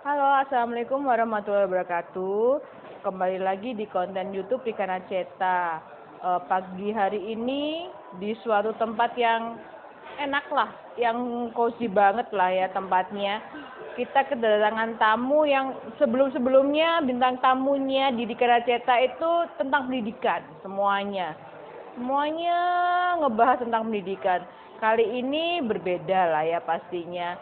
Halo, Assalamualaikum warahmatullahi wabarakatuh. Kembali lagi di konten YouTube Rikana Ceta. Pagi hari ini di suatu tempat yang enak lah, yang cozy banget lah ya tempatnya. Kita kedatangan tamu yang sebelum-sebelumnya bintang tamunya di Rikana Ceta itu tentang pendidikan semuanya. Semuanya ngebahas tentang pendidikan. Kali ini berbeda lah ya pastinya.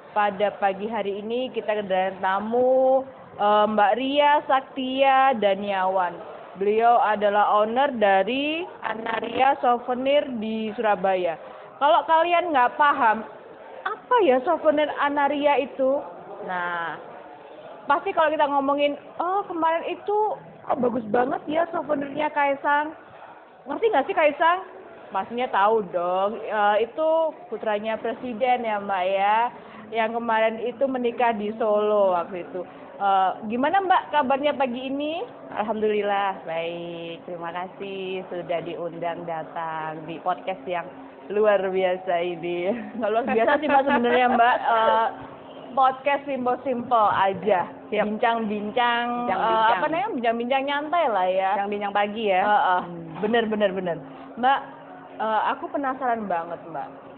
Pada pagi hari ini kita kedatangan tamu Mbak Ria Saktia Daniawan. Beliau adalah owner dari Anaria Souvenir di Surabaya. Kalau kalian nggak paham, apa ya souvenir Anaria itu? Nah, pasti kalau kita ngomongin, oh kemarin itu bagus banget ya souvenirnya Kaisang. Ngerti nggak sih Kaisang? Pastinya tahu dong, itu putranya presiden ya Mbak ya, yang kemarin itu menikah di Solo waktu itu. Gimana Mbak kabarnya pagi ini? Alhamdulillah baik, terima kasih sudah diundang datang di podcast yang luar biasa ini. Nggak luar biasa sih Mbak sebenarnya Mbak. Podcast simple-simple aja, bincang-bincang, apa namanya, bincang-bincang nyantai lah ya. Bincang-bincang pagi ya. Bener. Mbak, aku penasaran banget Mbak.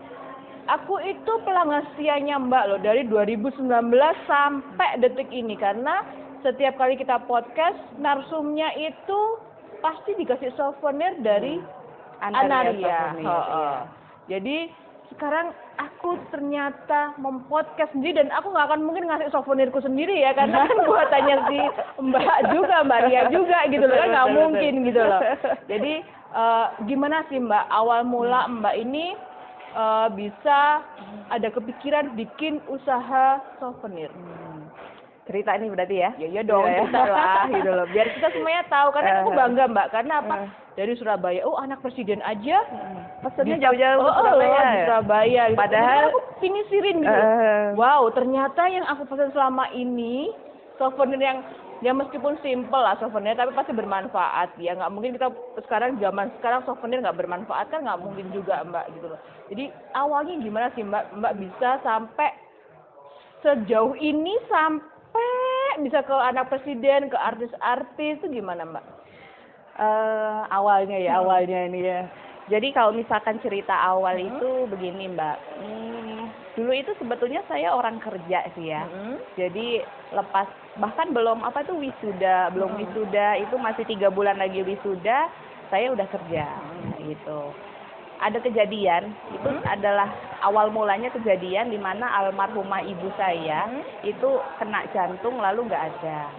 Aku itu pelanggan setianya Mbak loh dari 2019 sampai detik ini, karena setiap kali kita podcast narsumnya itu pasti dikasih souvenir dari Anaria. Jadi sekarang aku ternyata mempodcast sendiri dan aku nggak akan mungkin ngasih souvenirku sendiri ya, karena kan buatannya si Mbak juga, Mbak Ria juga gitu loh, kan nggak mungkin gitu loh. Jadi gimana sih Mbak awal mula Mbak ini bisa ada kepikiran bikin usaha souvenir? Cerita ini berarti ya? Ya dong, cerita lah gitu loh. Biar kita semuanya tahu, karena aku bangga Mbak. Karena apa? Dari Surabaya, anak presiden aja pesennya jauh-jauh ke Surabaya. Di Surabaya. Gitu. Padahal aku pinisirin gitu. Wow, ternyata yang aku pesan selama ini souvenir yang ya meskipun simple lah souvenir, tapi pasti bermanfaat ya. Nggak mungkin kita zaman sekarang souvenir nggak bermanfaat, kan nggak mungkin juga Mbak gitu loh. Jadi awalnya gimana sih Mbak bisa sampai sejauh ini, sampai bisa ke anak presiden, ke artis-artis, itu gimana Mbak? Awalnya ini ya. Jadi kalau misalkan cerita awal itu begini Mbak. Dulu itu sebetulnya saya orang kerja sih ya. Jadi lepas bahkan belum wisuda, itu masih 3 bulan lagi wisuda, saya udah kerja gitu. Ada kejadian, itu adalah awal mulanya kejadian di mana almarhumah ibu saya itu kena jantung lalu nggak ada.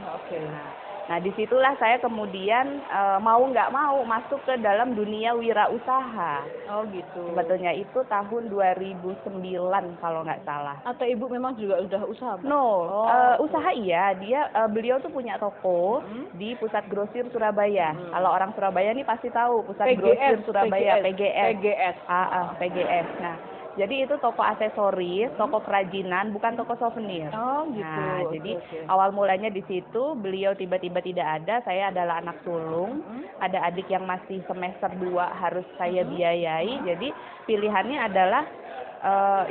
Nah disitulah saya kemudian mau nggak mau masuk ke dalam dunia wirausaha. Oh gitu. Sebetulnya itu tahun 2009 kalau nggak salah. Atau ibu memang juga udah usaha? Usaha iya. Beliau tuh punya toko di Pusat Grosir Surabaya. Kalau orang Surabaya nih pasti tahu Pusat Grosir Surabaya, PGS. PGS. Nah, jadi itu toko aksesoris, toko kerajinan, bukan toko souvenir. Oh gitu. Nah, jadi awal mulanya di situ beliau tiba-tiba tidak ada. Saya adalah anak sulung, ada adik yang masih semester 2 harus saya biayai. Jadi pilihannya adalah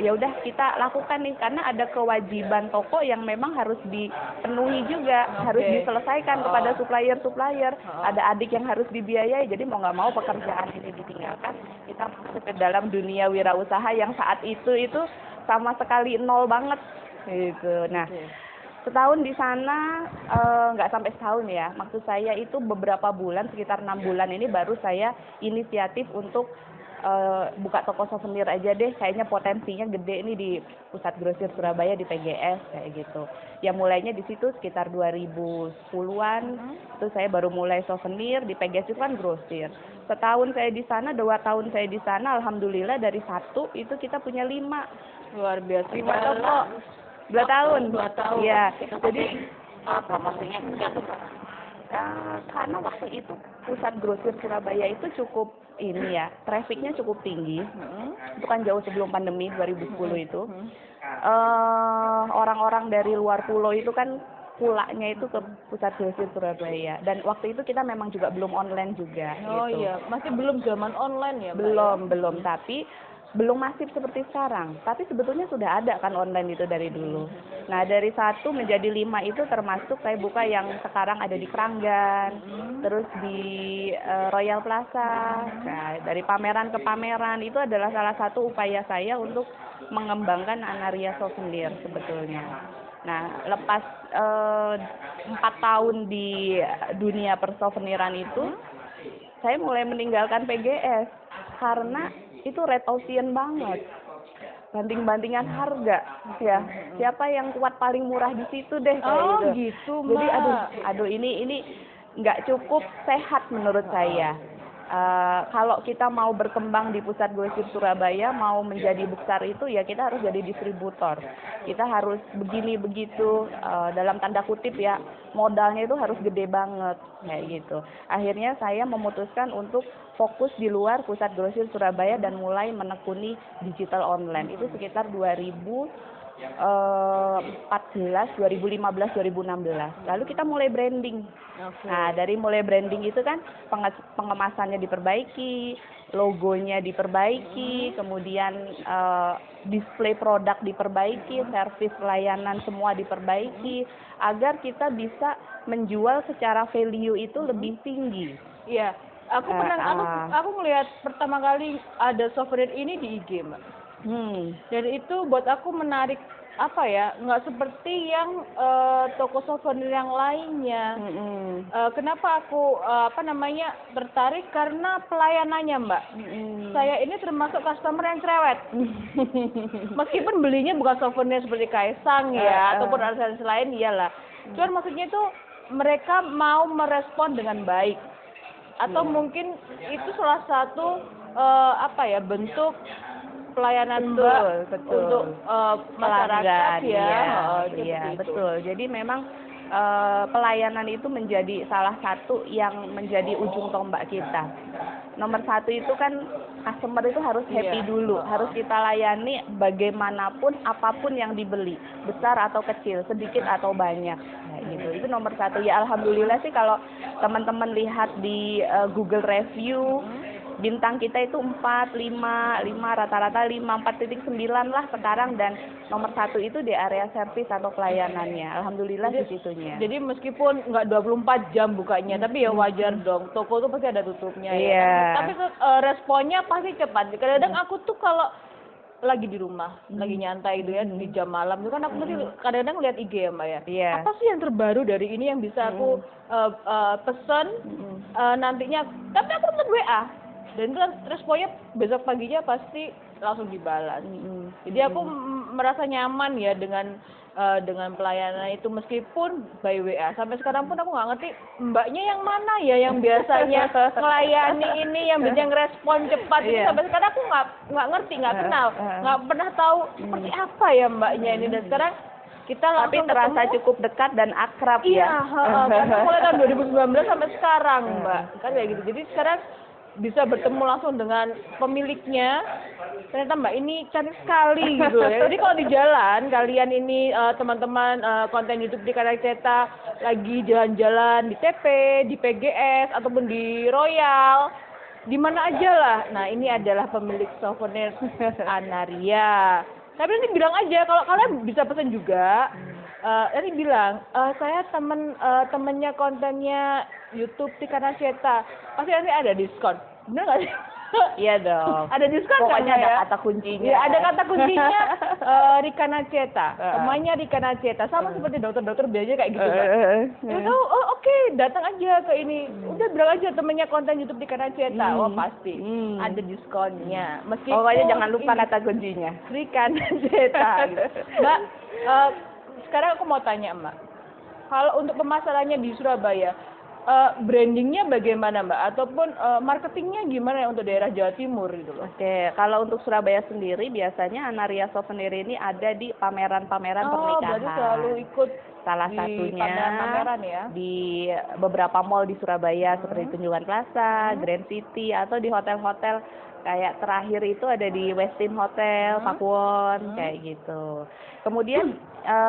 ya udah kita lakukan nih, karena ada kewajiban toko yang memang harus dipenuhi juga, harus diselesaikan kepada supplier. Ada adik yang harus dibiayai, jadi mau nggak mau pekerjaan ini ditinggalkan. Kita masuk ke dalam dunia wirausaha yang saat itu sama sekali nol banget gitu. Nah, setahun di sana nggak sampai setahun ya. Maksud saya itu beberapa bulan, sekitar 6 bulan ini baru saya inisiatif untuk buka toko souvenir aja deh, kayaknya potensinya gede ini di Pusat Grosir Surabaya di PGS kayak gitu. Ya mulainya di situ sekitar 2010-an, itu saya baru mulai souvenir di PGS itu kan grosir. Setahun saya di sana, 2 tahun saya di sana, alhamdulillah dari 1 itu kita punya 5. Luar biasa. 5 toko. 2 tahun. 2 tahun. Ya, jadi promosinya karena waktu itu Pusat Grosir Surabaya itu cukup ini ya, trafficnya cukup tinggi. Itu kan jauh sebelum pandemi 2010 itu. Orang-orang dari luar pulau itu kan pulaknya itu ke Pusat Grosir Surabaya. Dan waktu itu kita memang juga belum online juga. Oh gitu. iya, masih belum zaman online ya Mbak? Belum. Tapi belum masif seperti sekarang, tapi sebetulnya sudah ada kan online itu dari dulu. Nah, dari 1 menjadi 5 itu termasuk saya buka yang sekarang ada di Kranggan, terus di Royal Plaza. Nah, dari pameran ke pameran itu adalah salah satu upaya saya untuk mengembangkan Anaria Souvenir sebetulnya. Nah, lepas 4 tahun di dunia persouveniran itu, saya mulai meninggalkan PGS karena itu red ocean banget. Banting-bantingan harga ya, siapa yang kuat paling murah di situ deh kayak gitu, Jadi Mbak. aduh ini nggak cukup sehat menurut saya. Kalau kita mau berkembang di pusat grosir Surabaya, mau menjadi besar itu ya kita harus jadi distributor. Kita harus begini begitu, dalam tanda kutip ya, modalnya itu harus gede banget kayak gitu. Akhirnya saya memutuskan untuk fokus di luar pusat grosir Surabaya dan mulai menekuni digital online. Itu sekitar 2014, 2015, 2016. Lalu kita mulai branding. Nah, dari mulai branding itu kan pengemasannya diperbaiki, logonya diperbaiki, kemudian display produk diperbaiki, servis layanan semua diperbaiki, agar kita bisa menjual secara value itu lebih tinggi. Iya, aku melihat pertama kali ada souvenir ini di IG, Mbak. Dan itu buat aku menarik, apa ya, nggak seperti yang toko souvenir yang lainnya. Kenapa aku tertarik karena pelayanannya, Mbak. Saya ini termasuk customer yang cerewet. Meskipun belinya bukan souvenir seperti Kaisang ya, ataupun aksesoris lain, iyalah. Cuman maksudnya itu mereka mau merespon dengan baik. Atau mungkin itu salah satu bentuk pelayanan Mbak untuk masyarakat ya. Iya, betul. Jadi memang pelayanan itu menjadi salah satu yang menjadi ujung tombak kita. Nomor 1 itu kan customer itu harus happy dulu, harus kita layani bagaimanapun, apapun yang dibeli, besar atau kecil, sedikit atau banyak. Nah, gitu. Itu nomor 1. Ya alhamdulillah sih kalau teman-teman lihat di Google review, bintang kita itu 4, 5 rata-rata 5, 4.9 lah sekarang, dan nomor 1 itu di area servis atau pelayanannya. Alhamdulillah di situnya. Jadi meskipun nggak 24 jam bukanya, tapi ya wajar dong. Toko tuh pasti ada tutupnya ya. Tapi responnya pasti cepat. Kadang-kadang aku tuh kalau lagi di rumah, lagi nyantai gitu ya, di jam malam itu kan aku mesti kadang-kadang lihat IG ya, Mbak ya. Iya. Apa sih yang terbaru dari ini yang bisa aku pesen nantinya? Tapi aku tetap WA. Dan itu responnya besok paginya pasti langsung dibalas. Jadi aku merasa nyaman ya dengan pelayanan itu, meskipun by WA. Sampai sekarang pun aku nggak ngerti mbaknya yang mana ya yang biasanya melayani ini, yang bisa ngerespon cepat. Sampai sekarang aku nggak ngerti, nggak kenal, nggak pernah tahu seperti apa ya mbaknya ini. Dan sekarang kita langsung terasa cukup dekat dan akrab ya. Karena mulai tahun 2019 sampai sekarang, Mbak. Kan kayak gitu. Jadi sekarang bisa bertemu langsung dengan pemiliknya, ternyata mbak ini cantik sekali gitu ya. Jadi kalau di jalan kalian ini teman-teman konten YouTube di Kanaceta lagi jalan-jalan di TP, di PGS ataupun di Royal, di mana aja lah. Nah, ini adalah pemilik souvenir Anaria. Tapi nanti bilang aja kalau kalian bisa pesan juga. Nanti bilang, saya temennya kontennya YouTube di Kanaceta, pasti nanti ada diskon. Bener nggak sih? Iya dong. Ada diskon. Pokoknya kan, ada ya? kata kuncinya. Ya, ada kata kuncinya Rika Naceta. Temannya Rika Naceta. Sama seperti dokter-dokter biasanya kayak gitu. Oke, datang aja ke ini. Udah bilang aja temennya konten YouTube Rika Naceta. Oh pasti ada diskonnya. Meskipun pokoknya jangan lupa kata kuncinya. Rika Naceta. Gitu. Mbak, sekarang aku mau tanya Mbak. Kalau untuk pemasarannya di Surabaya, brandingnya bagaimana Mbak? Ataupun marketingnya gimana untuk daerah Jawa Timur gitu loh? Oke, kalau untuk Surabaya sendiri biasanya Anaria Souvenir ini ada di pameran-pameran pernikahan. Berarti selalu ikut salah di satunya pameran ya? Di beberapa mall di Surabaya seperti Tunjungan Plaza, Grand City, atau di hotel-hotel kayak terakhir itu ada di Westin Hotel, Pakuwon, kayak gitu. Kemudian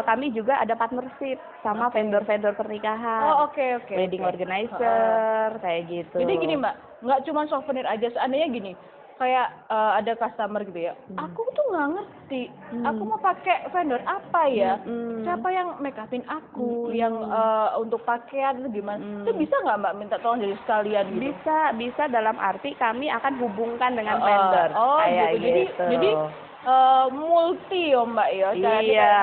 kami juga ada partnership sama vendor-vendor pernikahan. Wedding organizer, kayak gitu. Jadi gini Mbak, nggak cuma souvenir aja, seandainya gini, kayak ada customer gitu ya, aku tuh nggak ngerti, aku mau pakai vendor apa ya, siapa yang make upin aku, yang untuk pakaian itu gimana, itu bisa nggak Mbak minta tolong dari sekalian gitu? Bisa dalam arti kami akan hubungkan dengan vendor Oh kayak gitu, gitu. jadi multi ya Mbak ya, Iya,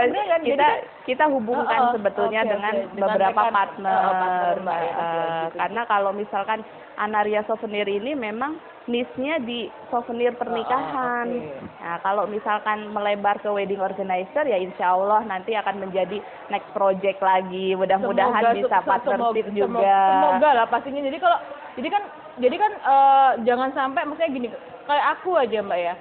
bener kan? Jadi kita kan, kita hubungkan sebetulnya oke, dengan oke. Dengan beberapa rekan, partner. partner Mbak ya, oke, gitu. Karena kalau misalkan Anaria Souvenir ini memang niche-nya di souvenir pernikahan. Oke. Nah, kalau misalkan melebar ke wedding organizer ya insya Allah nanti akan menjadi next project lagi. Mudah-mudahan bisa partnership juga. Semoga lah pastinya. Jadi kan jangan sampai maksudnya gini, kayak aku aja Mbak ya.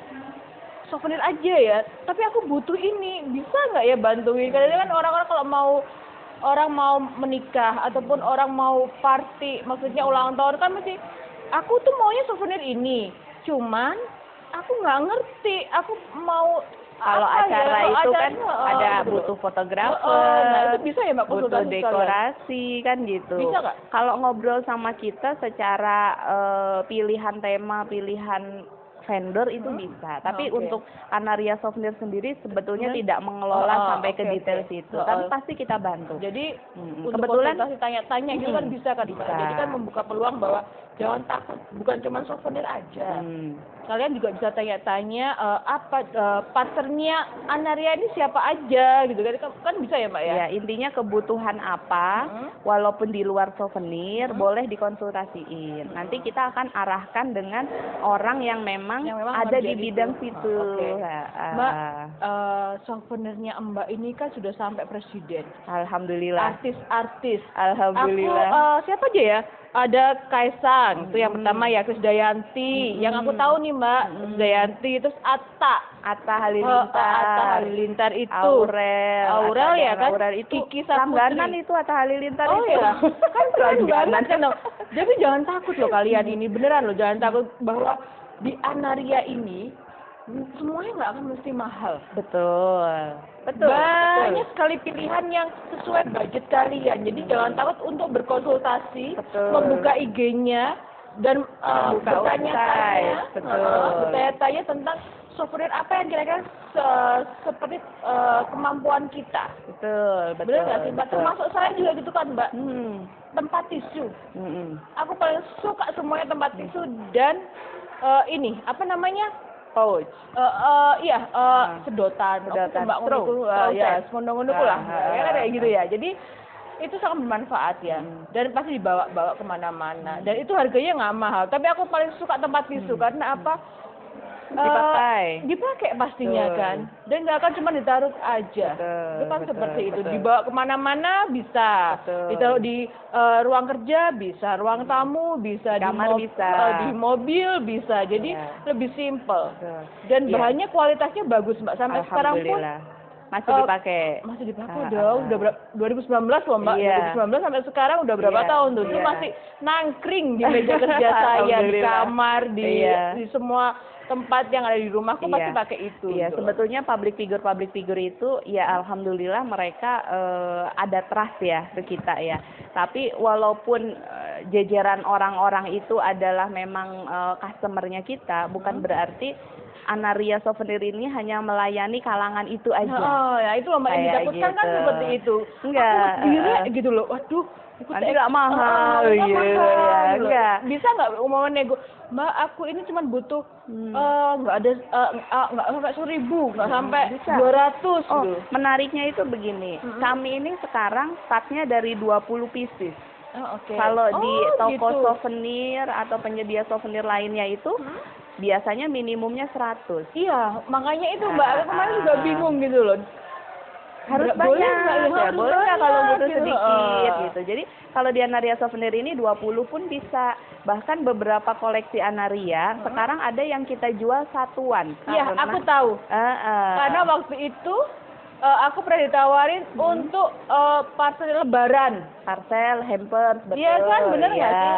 Souvenir aja ya, tapi aku butuh ini, bisa nggak ya bantuin? Kadang kan orang-orang kalau mau menikah ataupun orang mau party, maksudnya ulang tahun kan mesti, aku tuh maunya souvenir ini, cuman aku nggak ngerti, aku mau Kalau apa ya, acara kalau itu kan acaranya, ada gitu. butuh fotografer, Nah itu bisa ya Mbak butuh konsultasi sekalian? dekorasi kan gitu. Bisa nggak? Kalau ngobrol sama kita secara pilihan tema, pilihan vendor itu bisa. Tapi Oke. untuk Anaria Souvenir sendiri sebetulnya Bener? tidak mengelola sampai ke Oke, detail oke. situ. Tapi pasti kita bantu. Jadi untuk Kebetulan konsultasi tanya-tanya gitu kan bisa kan Mbak? bisa. Jadi kan membuka peluang bahwa jangan takut, bukan cuma souvenir aja. Kalian juga bisa tanya-tanya partnernya Anaria ini siapa aja gitu kan bisa ya Mbak ya? Ya, intinya kebutuhan apa, walaupun di luar souvenir, boleh dikonsultasiin. Nanti kita akan arahkan dengan orang yang memang ada di bidang situ. Oke. Mbak, Souvenirnya Mbak ini kan sudah sampai presiden. Alhamdulillah. Artis-artis. Alhamdulillah. Aku siapa aja ya? Ada Kaisang, itu yang pertama ya, Krisdayanti. Yang aku tahu nih Mbak, Krisdayanti, terus Atta Halilintar itu. Aurel ya kan? Aurel itu Kiki Saputri. langganan itu Atta Halilintar Oh itu. ya, kan keren Langganan. banget kan. Jadi jangan takut loh kalian ini, beneran loh, jangan takut bahwa di Anaria ini semuanya nggak akan mesti mahal. Betul. Banyak sekali pilihan yang sesuai budget kalian. Jadi jangan takut untuk berkonsultasi, membuka IG-nya dan bertanya-tanya, bertanya-tanya tentang souvenir apa yang kira-kira seperti kemampuan kita. Betul. Benar nggak sih Mbak? Termasuk saya juga gitu kan Mbak. Tempat tisu. Aku paling suka semuanya tempat tisu dan ini apa namanya? Pouch. Sedotan. Mbak Straw. ya, semondong-mondong lah. Ya kayak gitu ya. Jadi itu sangat bermanfaat ya. Dan pasti dibawa kemana-mana. Dan itu harganya nggak mahal. Tapi aku paling suka tempat tisu karena apa? Dipakai pastinya kan, dan nggak akan cuma ditaruh aja. Itu kan seperti itu, dibawa kemana-mana bisa, ditaruh di ruang kerja bisa, ruang tamu bisa, Kamar bisa, di mobil bisa, jadi lebih simple. Dan bahannya kualitasnya bagus Mbak, sampai sekarang pun masih dipakai. Masih dipakai dong, udah 2019 loh Mbak, 2019 sampai sekarang udah berapa tahun tuh, itu masih nangkring di meja kerja saya, di kamar, di semua tempat yang ada di rumahku pasti pakai itu. Iya, gitu. Sebetulnya public figure itu ya alhamdulillah mereka ada trust ya ke kita ya. Tapi walaupun jajaran orang-orang itu adalah memang customernya kita, bukan berarti Anaria Souvenir ini hanya melayani kalangan itu aja. Oh ya, itu loh Mbak, yang ditakutkan kan seperti itu. Enggak. Aku gitu loh, waduh. Nanti nggak mahal, enggak. Bisa nggak mau nego? Mbak, aku ini cuma butuh nggak ada nggak sampai 1.000, nggak sampai 200. Oh, menariknya itu begini. Kami ini sekarang startnya dari 20 pieces. Kalau di toko souvenir atau penyedia souvenir lainnya itu biasanya minimumnya 100. Iya, makanya itu Mbak, aku kemarin juga bingung gitu loh. Harus boleh banyak, boleh nggak kalau butuh gitu. sedikit gitu. Jadi kalau di Anaria Souvenir ini 20 pun bisa. Bahkan beberapa koleksi Anaria sekarang ada yang kita jual satuan. Iya, aku tahu. Karena waktu itu aku pernah ditawarin untuk parcel lebaran. Parcel, hampers, betul. Iya kan, bener nggak sih?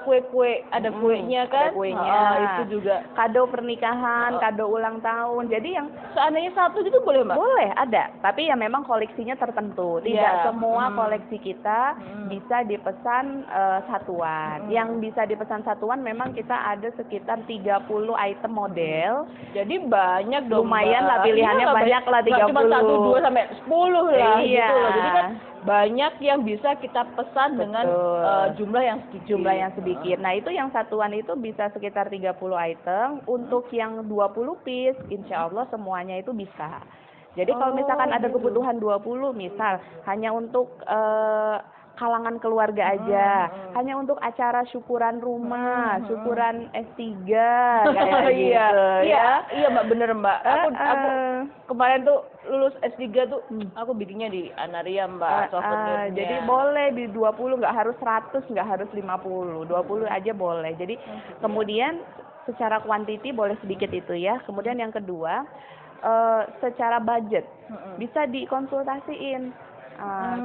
kue-kue, ada kuenya kan? Ada kuenya. Itu juga. Kado pernikahan, kado ulang tahun. Jadi yang Seandainya satu itu boleh, Mbak? boleh ada, tapi ya memang koleksinya tertentu. Tidak Iya. semua koleksi kita bisa dipesan satuan. Yang bisa dipesan satuan memang kita ada sekitar 30 item model. Jadi banyak dong, Lumayan Mbak. lah, pilihannya Iya, banyak lah, nggak cuma 30. 1, 2 sampai 10 lah Iya. gitu loh. Jadi kan banyak yang bisa kita pesan dengan jumlah yang sedikit. Jumlah yang sedikit. Nah, itu yang satuan itu bisa sekitar 30 item. Untuk yang 20 piece, insya Allah semuanya itu bisa. Jadi kalau misalkan ada gitu. kebutuhan 20, misal hanya untuk kalangan keluarga aja, hanya untuk acara syukuran rumah, syukuran S3 kayak gitu Iya, Mbak, bener, Mbak. Aku kemarin tuh lulus S3 tuh aku bikinnya di Anaria, Mbak, souvenirnya. Jadi boleh di 20, nggak harus 100, nggak harus 50, 20 aja boleh. Jadi kemudian secara kuantiti boleh sedikit itu ya. Kemudian yang kedua, secara budget bisa dikonsultasiin.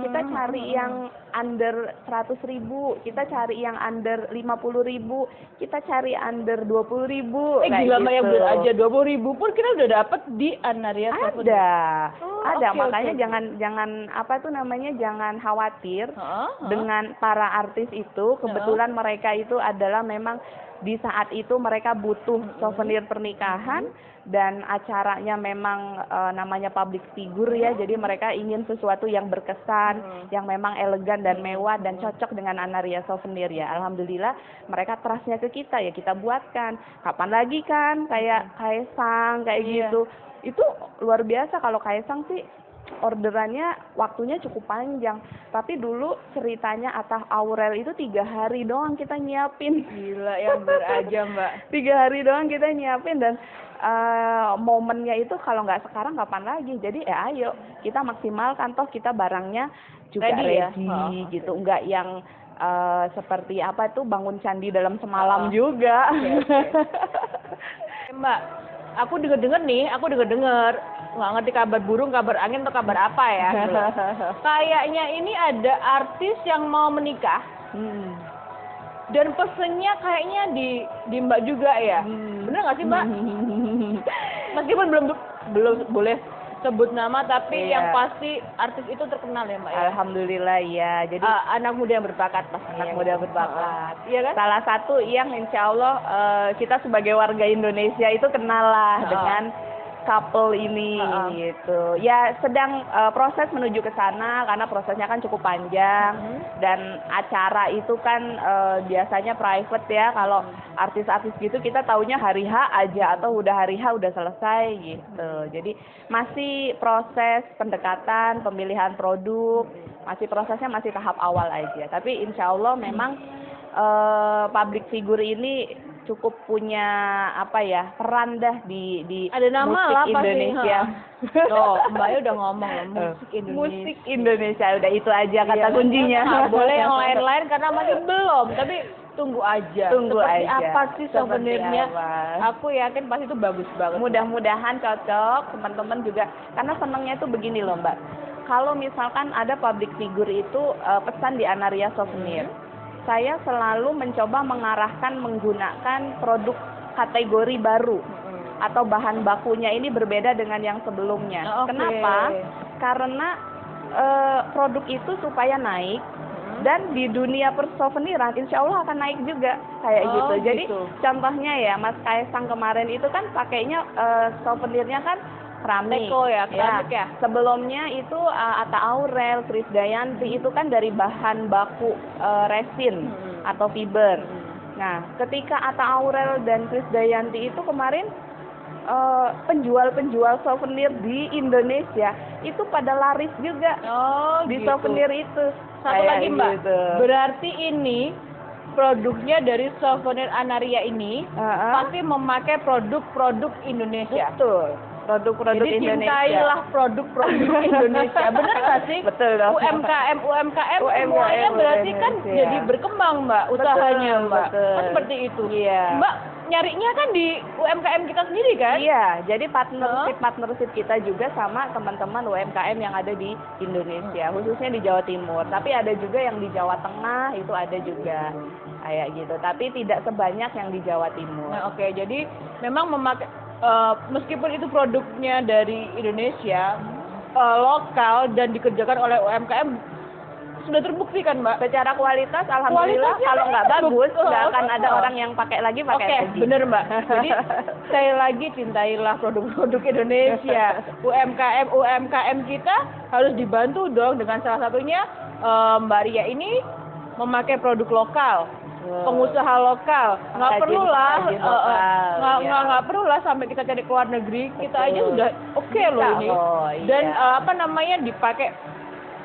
Kita cari yang under 100.000, kita cari yang under 50.000, kita cari under 20.000. Gila, Mbak, yang gitu. belum aja 20.000 pun kita udah dapet di Anaria Souvenir. Ada. Oke, Makanya oke. jangan apa tuh namanya, jangan khawatir dengan para artis itu. Kebetulan mereka itu adalah memang di saat itu mereka butuh souvenir pernikahan dan acaranya memang namanya public figure ya, jadi mereka ingin sesuatu yang berkesan, yang memang elegan dan mewah dan cocok dengan Anaria Souvenir ya. Alhamdulillah mereka trustnya ke kita ya, kita buatkan. Kapan lagi kan kayak Kaesang kayak gitu. Itu luar biasa. Kalau Kaesang sih orderannya waktunya cukup panjang, tapi dulu ceritanya Atta Aurel itu 3 hari doang kita nyiapin. Gila, yang beraja, Mbak. 3 hari doang kita nyiapin, dan momennya itu kalau nggak sekarang kapan lagi. Jadi ayo kita maksimalkan, toh kita barangnya juga ready gitu, nggak yang seperti apa itu bangun candi dalam semalam juga. Mbak, aku denger nggak ngerti kabar burung, kabar angin, atau kabar apa ya. Kayaknya ini ada artis yang mau menikah. Dan pesennya kayaknya di Mbak juga ya. Bener nggak sih, Mbak? Meskipun belum boleh sebut nama, tapi yang pasti artis itu terkenal ya, Mbak ya. Alhamdulillah ya. Jadi anak muda yang berbakat pasti. anak muda berbakat. Iya kan? Salah satu yang insya Allah kita sebagai warga Indonesia itu kenal lah dengan couple ini gitu. Ya sedang proses menuju ke sana karena prosesnya kan cukup panjang dan acara itu kan biasanya private ya. Kalau artis-artis gitu kita taunya hari H aja atau udah hari H udah selesai gitu. Jadi masih proses pendekatan, pemilihan produk, prosesnya masih tahap awal aja. Tapi insya Allah memang public figure ini cukup punya peran dah di ada nama musik lah Indonesia. Loh, Mbaknya udah ngomong Musik Indonesia udah itu aja kata kuncinya. Nggak boleh yang lain-lain karena masih belum, tapi tunggu aja. Seperti aja. apa sih souvenirnya? Apa? Aku yakin pasti itu bagus banget. Mudah-mudahan cocok, teman-teman juga. Karena senangnya itu begini loh, Mbak. Kalau misalkan ada public figure itu pesan di Anaria Souvenir, saya selalu mencoba mengarahkan menggunakan produk kategori baru atau bahan bakunya ini berbeda dengan yang sebelumnya. Kenapa? Karena produk itu supaya naik dan di dunia persouveniran insya Allah akan naik juga kayak gitu. Jadi contohnya ya Mas Kaesang kemarin itu kan pakainya souvenirnya kan keramik. Keramik ya. Sebelumnya itu Atta Aurel, Krisdayanti itu kan dari bahan baku resin atau fiber. Nah, ketika Atta Aurel dan Krisdayanti itu kemarin penjual-penjual souvenir di Indonesia itu pada laris juga di souvenir itu. Satu lagi, Mbak. Gitu. Berarti ini produknya dari Souvenir Anaria ini pasti memakai produk-produk Indonesia. Betul. Produk-produk Jadi Indonesia. cintailah produk-produk Indonesia. Benar nggak sih? Betul dong. UMKM semuanya berarti kan Indonesia. jadi berkembang, Mbak, usahanya, Betul, Mbak. betul. Kan seperti itu. Iya. Mbak nyarinya kan di UMKM kita sendiri kan? Iya, jadi partnership kita juga sama teman-teman UMKM yang ada di Indonesia, khususnya di Jawa Timur. Tapi ada juga yang di Jawa Tengah, itu ada juga kayak gitu. Tapi tidak sebanyak yang di Jawa Timur. Nah, oke. Jadi memang memakai meskipun itu produknya dari Indonesia, lokal dan dikerjakan oleh UMKM sudah terbukti kan, Mbak? Secara kualitas, alhamdulillah, Kualitasnya kalau nggak bagus, nggak akan ada oh. orang yang pakai lagi. Oke, bener Mbak. Jadi sekali lagi cintailah produk-produk Indonesia. UMKM kita harus dibantu dong dengan salah satunya Mbak Ria ini memakai produk lokal, pengusaha lokal. Nggak perlu lah, nggak perlu lah sampai kita cari ke luar negeri. Kita aja sudah oke loh ini. Dan apa namanya dipakai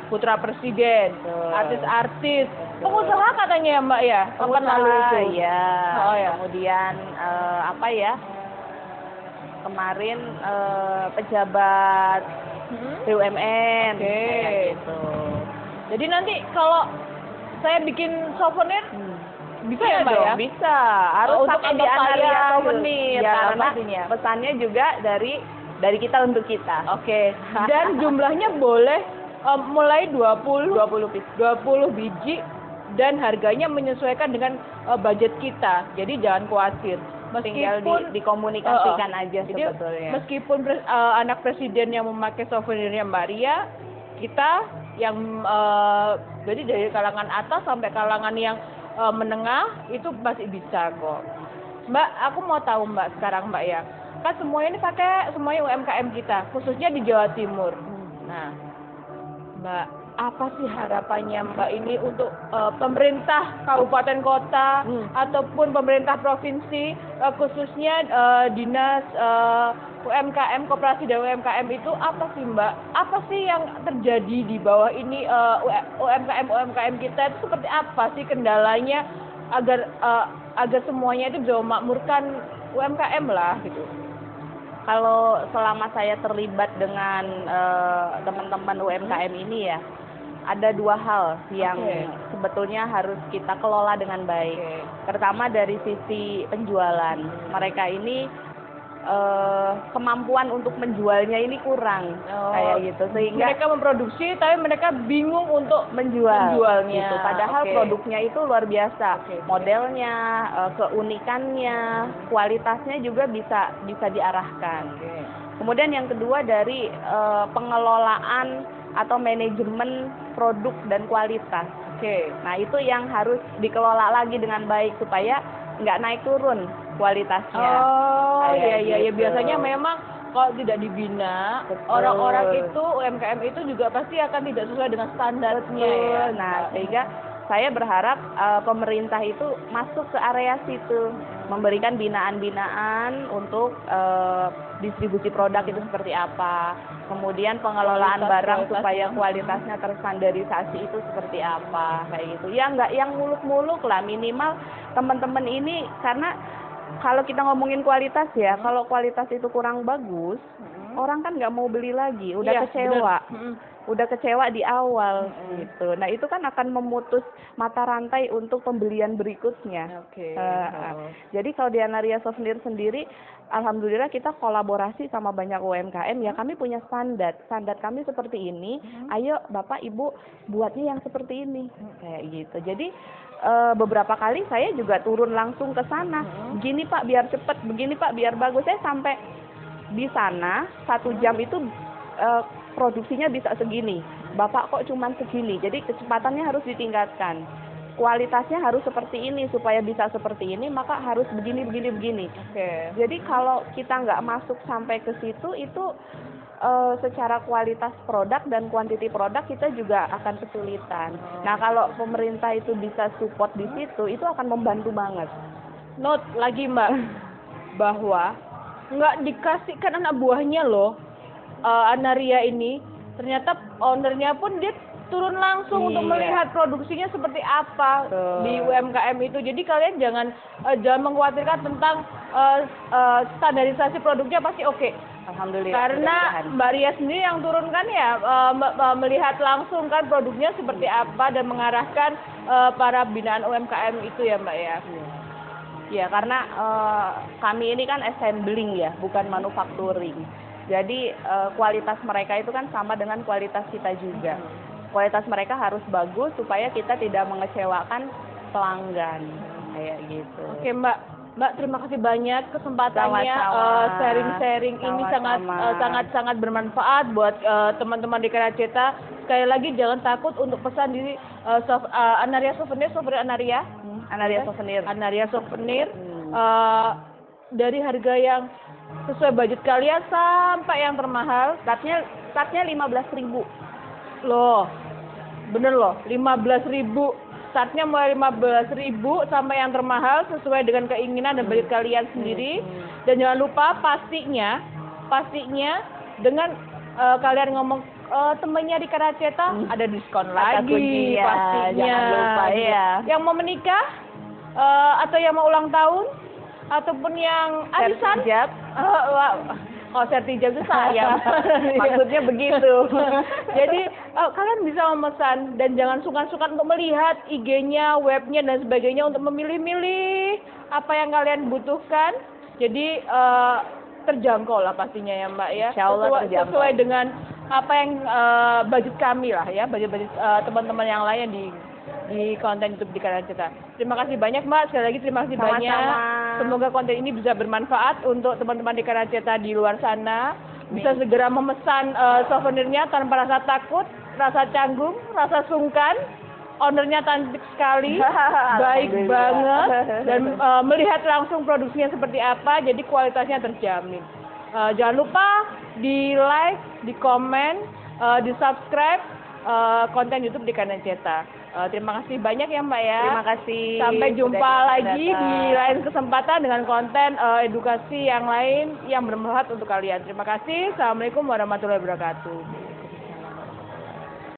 putra presiden, artis-artis, pengusaha katanya ya Mbak ya, kapan lalu itu? Iya. Oh ya. Kemudian apa ya? Kemarin pejabat BUMN. Oke. Gitu. Jadi nanti kalau saya bikin souvenir bisa ya Mbak dong, ya? Bisa. Harus Untuk pakai di Anaria souvenir ya, karena pastinya. pesannya juga dari kita untuk kita. Oke. Dan jumlahnya boleh mulai 20 biji dan harganya menyesuaikan dengan budget kita. Jadi jangan khawatir. Tinggal dikomunikasikan aja jadi, sebetulnya. Meskipun anak presiden yang memakai souvenirnya Mbak Ria, kita yang jadi dari kalangan atas sampai kalangan yang menengah itu masih bisa kok. Mbak, aku mau tahu Mbak sekarang Mbak ya. Kan semuanya UMKM kita, khususnya di Jawa Timur. Nah, Mbak, apa sih harapannya Mbak ini untuk pemerintah kabupaten kota ataupun pemerintah provinsi, khususnya dinas UMKM, koperasi dan UMKM itu apa sih Mbak? Apa sih yang terjadi di bawah ini UMKM kita itu seperti apa sih kendalanya agar semuanya itu bisa memakmurkan UMKM lah gitu? Kalau selama saya terlibat dengan teman-teman UMKM ini ya, ada dua hal yang sebetulnya harus kita kelola dengan baik. Pertama dari sisi penjualan, mereka ini kemampuan untuk menjualnya ini kurang, kayak gitu, sehingga mereka memproduksi tapi mereka bingung untuk menjualnya. Gitu. Padahal produknya itu luar biasa, modelnya, keunikannya, kualitasnya juga bisa diarahkan. Kemudian yang kedua dari pengelolaan atau manajemen produk dan kualitas. Nah itu yang harus dikelola lagi dengan baik supaya nggak naik turun kualitasnya. Iya. Biasanya memang kalau tidak dibina, orang-orang itu UMKM itu juga pasti akan tidak sesuai dengan standarnya. Ya. Nah, sehingga saya berharap pemerintah itu masuk ke area situ, memberikan binaan-binaan untuk distribusi produk itu seperti apa, kemudian pengelolaan barang supaya kualitasnya terstandarisasi itu seperti apa, kayak gitu. Ya nggak yang muluk-muluk lah, minimal teman-teman ini, karena kalau kita ngomongin kualitas ya, kalau kualitas itu kurang bagus, orang kan nggak mau beli lagi, udah kecewa. Udah kecewa di awal gitu. Nah, itu kan akan memutus mata rantai untuk pembelian berikutnya. Jadi kalau di Anaria Souvenir sendiri, alhamdulillah kita kolaborasi sama banyak UMKM ya. Kami punya standar kami seperti ini. Ayo Bapak Ibu buatnya yang seperti ini, kayak gitu. Jadi beberapa kali saya juga turun langsung ke sana. Begini Pak biar cepat, begini Pak biar bagus. Saya sampai di sana 1 jam itu produksinya bisa segini, Bapak kok cuman segini. Jadi kecepatannya harus ditingkatkan, kualitasnya harus seperti ini, supaya bisa seperti ini maka harus begini. Jadi kalau kita nggak masuk sampai ke situ, itu secara kualitas produk dan kuantiti produk kita juga akan kesulitan. Nah kalau pemerintah itu bisa support di situ, itu akan membantu banget. Note lagi Mbak, bahwa nggak dikasihkan anak buahnya loh. Anaria ini ternyata ownernya pun dia turun langsung untuk melihat produksinya seperti apa di UMKM itu. Jadi kalian jangan mengkhawatirkan tentang standarisasi produknya, pasti oke. Alhamdulillah. Karena Mbak Ria sendiri yang turun kan ya, melihat langsung kan produknya seperti apa dan mengarahkan para binaan UMKM itu ya Mbak ya. Ya, karena kami ini kan assembling ya, bukan manufacturing. Jadi kualitas mereka itu kan sama dengan kualitas kita juga. Kualitas mereka harus bagus supaya kita tidak mengecewakan pelanggan kayak gitu. Oke Mbak terima kasih banyak kesempatannya, Sama-sama. sharing-sharing ini sangat bermanfaat buat teman-teman di Karaceta. Sekali lagi jangan takut untuk pesan di Anaria Souvenir, Anaria. Anaria Souvenir. Anaria Souvenir. Dari harga yang sesuai budget kalian sampai yang termahal. Startnya 15.000. Loh, bener loh, 15.000. Startnya mulai 15.000 sampai yang termahal sesuai dengan keinginan dan budget kalian sendiri. Dan jangan lupa pastinya dengan kalian ngomong temennya di Karaceta ada diskon lagi pastinya. Jangan lupa ya. Yang mau menikah atau yang mau ulang tahun ataupun yang arisan. Kalau sertijab itu sayang. Maksudnya begitu. Jadi kalian bisa memesan dan jangan sungkan-sungkan untuk melihat IG-nya, webnya dan sebagainya untuk memilih-milih apa yang kalian butuhkan. Jadi terjangkau lah pastinya ya Mbak ya. Insya Allah sesuai dengan apa yang budget kami lah ya, budget teman-teman yang lain di konten YouTube di Karaceta. Terima kasih banyak Mbak, sekali lagi terima kasih Sama-sama. banyak. Semoga konten ini bisa bermanfaat untuk teman-teman di Karaceta di luar sana. Bisa segera memesan souvenirnya tanpa rasa takut, rasa canggung, rasa sungkan. Ownernya cantik sekali, baik banget, dan melihat langsung produksinya seperti apa, jadi kualitasnya terjamin. Jangan lupa di like, di komen, di subscribe konten YouTube di Karaceta. Terima kasih banyak ya Mbak ya. Terima kasih. Sampai jumpa Sudah lagi datang. di lain kesempatan dengan konten edukasi yang lain yang bermanfaat untuk kalian. Terima kasih. Assalamualaikum warahmatullahi wabarakatuh.